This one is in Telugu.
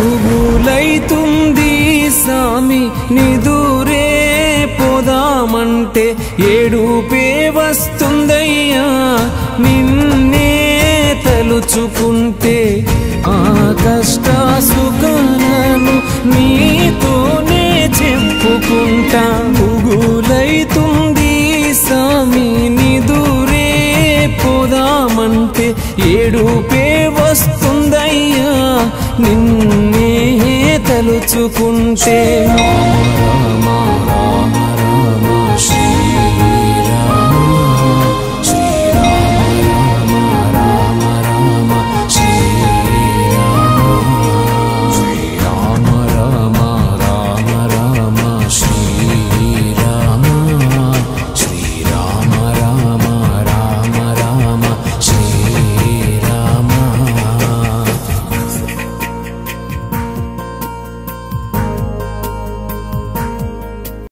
గుబులైతుంది సామి నిదురే పోదామంటే ఏడుపే వస్తుందయ్యా నిన్నే తలుచుకుంటే ఆ కష్ట సుఖాలను నీతోనే చెప్పుకుంటా గుబులైతుంది సామి నిదురే పోదామంటే ఏడుపే వస్తుందయ్యా నిన్నే తలుచుకుంటే రామ రామ రామ శ్రీ